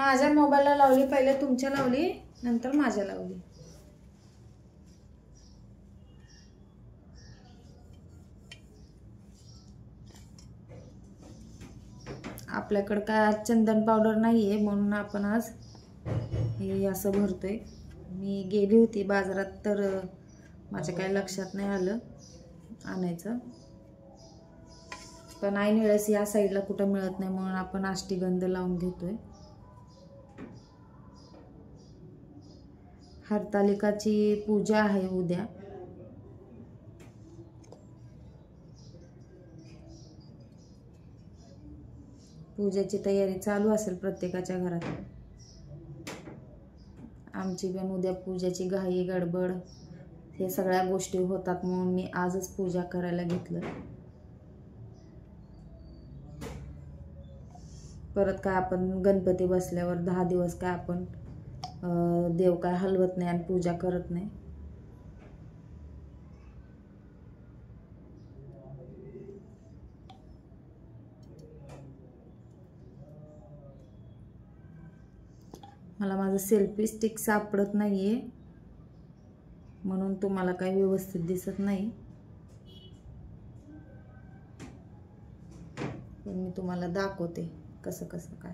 माझ्या मोबाईलला लावली, पहिले तुमच्या लावली, नंतर माझ्या लावली. आपल्याकडे काय आज चंदन पावडर नाहीये म्हणून आपण आज हे असं भरतोय. मी गेली होती बाजारात तर माझ्या काही लक्षात नाही आलं आणायचं, पण ऐन वेळेस या साईडला कुठं मिळत नाही म्हणून आपण अष्टगंध लावून घेतोय. हरतालिकाची पूजा आहे उद्या. पूजेची तयारी चालू असेल प्रत्येकाच्या घरात. आमची पण उद्या पूजेची घाई गडबड हे सगळ्या गोष्टी होतात म्हणून मी आजच पूजा करायला घेतलं. परत काय आपण गणपती बसल्यावर 10 दिवस काय आपण देव काय हलवत नाही आणि पूजा करत नाही. मला माझं सेल्फी स्टिक सापडत नाहीये म्हणून तुम्हाला काही व्यवस्थित दिसत नाही, पण मी तुम्हाला दाखवते कसं कसं काय.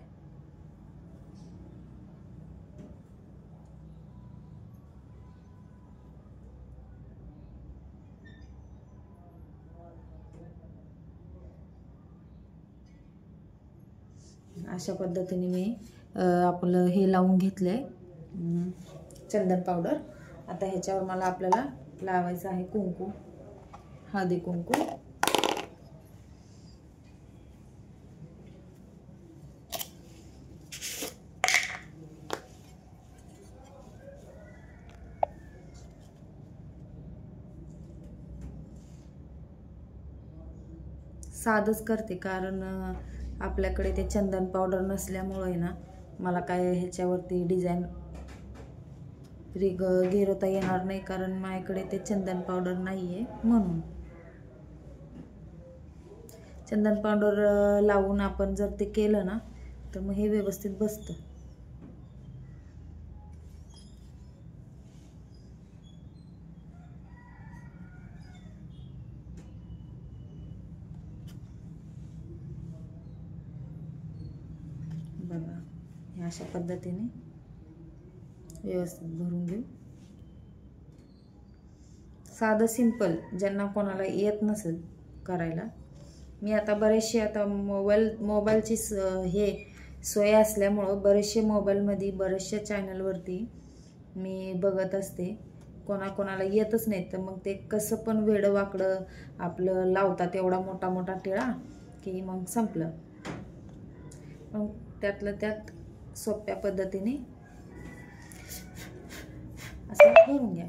अशा पद्धतीने मी आपलं हे लावून घेतलंय चंदन पावडर. आता ह्याच्यावर मला आपल्याला लावायचं आहे कुंकू, हळदी कुंकू. साधच करते कारण आपल्याकडे ते चंदन पावडर नसल्यामुळे ना मला काय ह्याच्यावरती डिझाईन गिरवता येणार नाही कारण माझ्याकडे ते चंदन पावडर नाहीये. म्हणून चंदन पावडर लावून आपण जर ते केलं ना तर मग हे व्यवस्थित बसतं. बघा हे अशा पद्धतीने व्यवस्थित भरून घेऊ. साधं सिंपल ज्यांना कोणाला येत नसेल करायला. मी आता बरेचसे आता मोबाईलची हे सोय असल्यामुळं बरेचसे मोबाईलमध्ये बरेचशा चॅनलवरती मी बघत असते. कोणाकोणाला येतच नाही तर मग ते कसं पण वेडं वाकडं आपलं लावतात एवढा मोठा मोठा टिळा की मग संपलं. मग त्यातलं त्यात सोप्या पद्धतीने असं भरून घ्या.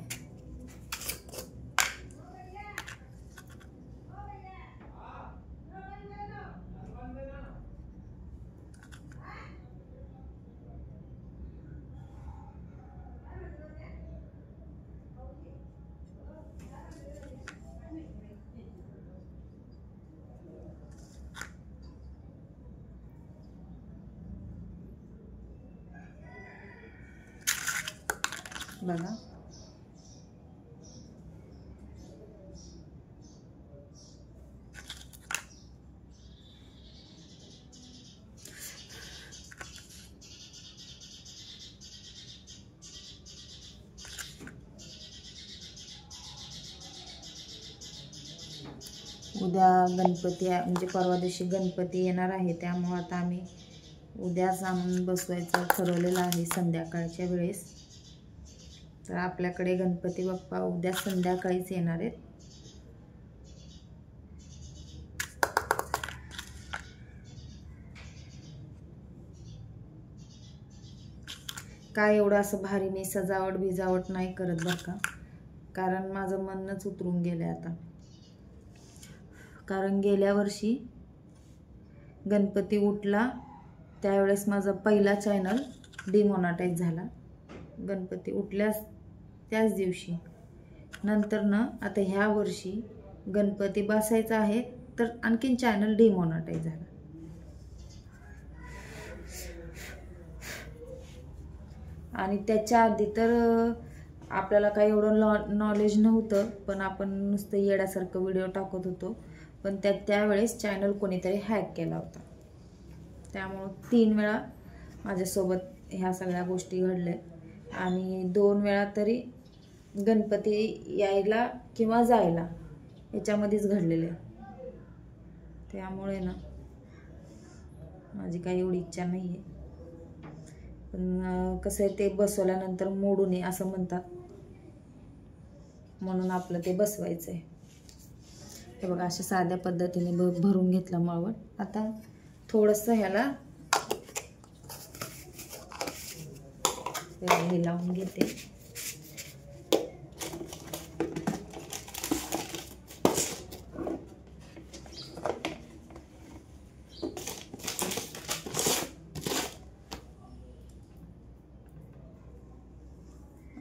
बघा उद्या गणपती म्हणजे परवा दिवशी गणपती येणार आहे त्यामुळे आता आम्ही उद्याच आणून बसवायचं ठरवलेलं आहे संध्याकाळच्या वेळेस. तर आपल्याकडे गणपती बाप्पा उद्या संध्याकाळीच येणार आहेत. काय एवढं असं भारी मी सजावट नाही करत बरं का, कारण माझं मनच उतरून गेलंय आता. कारण गेल्या वर्षी गणपती उठला त्यावेळेस माझा पहिला चॅनल डिमॉनिटाईज झाला. गणपती उठल्यास त्याच दिवशी. नंतर ना आता ह्या वर्षी गणपती बसायचा आहे तर आणखीन चॅनल डिमॉनिटाईज झाला. आणि त्याच्या आधी तर आपल्याला काही एवढं नॉलेज नव्हतं, पण आपण नुसतं येड्यासारखं व्हिडिओ टाकत होतो. पण त्यावेळेस चॅनल कोणीतरी हॅक केला होता. त्यामुळं 3 वेळा माझ्यासोबत ह्या सगळ्या गोष्टी घडल्या आणि 2 वेळा तरी गणपती यायला किंवा जायला याच्यामध्येच घडलेले. त्यामुळे ना माझी काही एवढी इच्छा नाही आहे, पण कसं आहे ते बसवल्यानंतर मोडू नये असं म्हणतात, म्हणून आपलं ते बसवायचं आहे. हे बघा अशा साध्या पद्धतीने भरून घेतलं मळवट. आता थोडंसं ह्याला हे लावून घेते.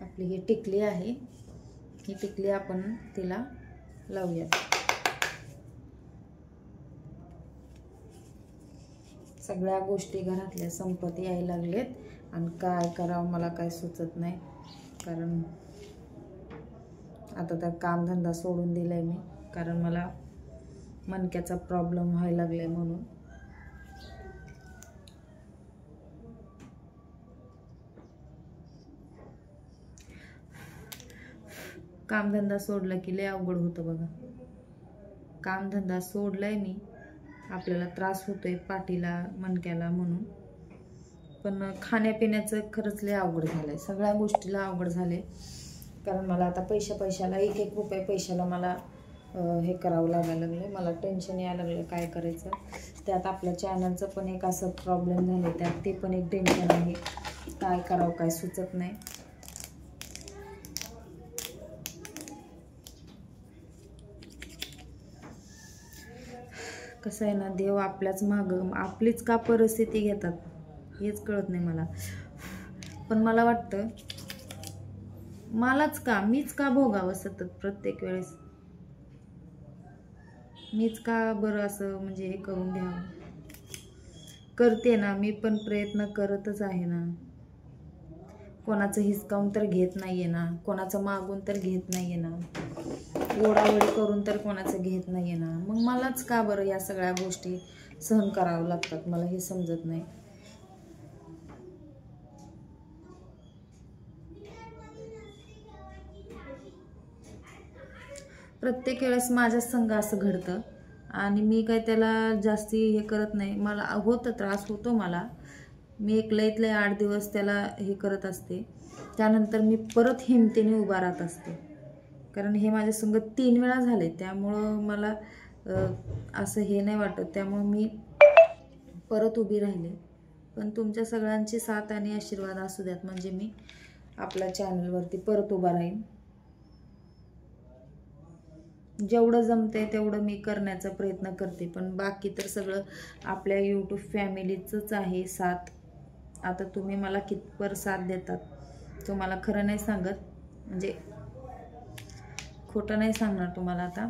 आपली ही टिकली आहे, ही टिकली आपण तिला लावूयात. सगळ्या गोष्टी घरातल्या संपत्ती यायला लागलेत आणि काय करावं मला काय सुचत नाही. कारण आता तर कामधंदा सोडून दिलाय मी, कारण मला मणक्याचा प्रॉब्लेम व्हायला लागलाय म्हणून. कामधंदा सोडला की लय अवघड होतं बघा. कामधंदा सोडलाय मी, आपल्याला त्रास होतोय पाठीला मणक्याला म्हणून, पण खाण्यापिण्याचं खरंच लय अवघड झालंय. सगळ्या गोष्टीला अवघड झाले. कारण मला आता पैशाला 1-1 रुपये पैशाला मला हे करावं लागायला लागलं. मला टेन्शन यायला लागलं काय करायचं. त्यात आपल्या चॅनलचं पण एक असं प्रॉब्लेम झाले, त्यात ते पण एक टेन्शन आहे. काय करावं काय सुचत नाही. कसं आहे ना, देव आपल्याच मागं आपलीच का परिस्थिती घेतात हेच कळत नाही मला. पण मला वाटतं मीच का भोगावं सतत प्रत्येक वेळेस, मीच का बरं असं म्हणजे हे करून घ्यावं. करते ना मी पण, प्रयत्न करतच आहे ना. कोणाचं हिसकावून तर घेत नाहीये ना, कोणाचं मागून तर घेत नाहीये ना, ओढावडी करून तर कोणाचं घेत नाहीये ना. मग मलाच का बरं या सगळ्या गोष्टी सहन करावं लागतात, मला हे समजत नाही. प्रत्येक वेळेस माझ्या संग असं घडतं आणि मी काय त्याला जास्ती हे करत नाही. मला होतं, त्रास होतो मला. मी एक लईत लई 8 दिवस त्याला हे करत असते. त्यानंतर मी परत हिमतीने उभा राहत असते. कारण हे माझ्या संग 3 वेळा झाले, त्यामुळं मला असं हे नाही वाटत. त्यामुळं मी परत उभी राहिले. पण तुमच्या सगळ्यांची साथ आणि आशीर्वाद असू द्यात, म्हणजे मी आपल्या चॅनलवरती परत उभा राहीन. जेवढं जमते तेवढं मी करण्याचा प्रयत्न करते. पण बाकी तर सगळं आपल्या यूट्यूब फॅमिलीचंच आहे साथ. आता तुम्ही मला कितपर साथ देतात तुम्हाला खरं नाही सांगत, म्हणजे खोटं नाही सांगणार तुम्हाला आता.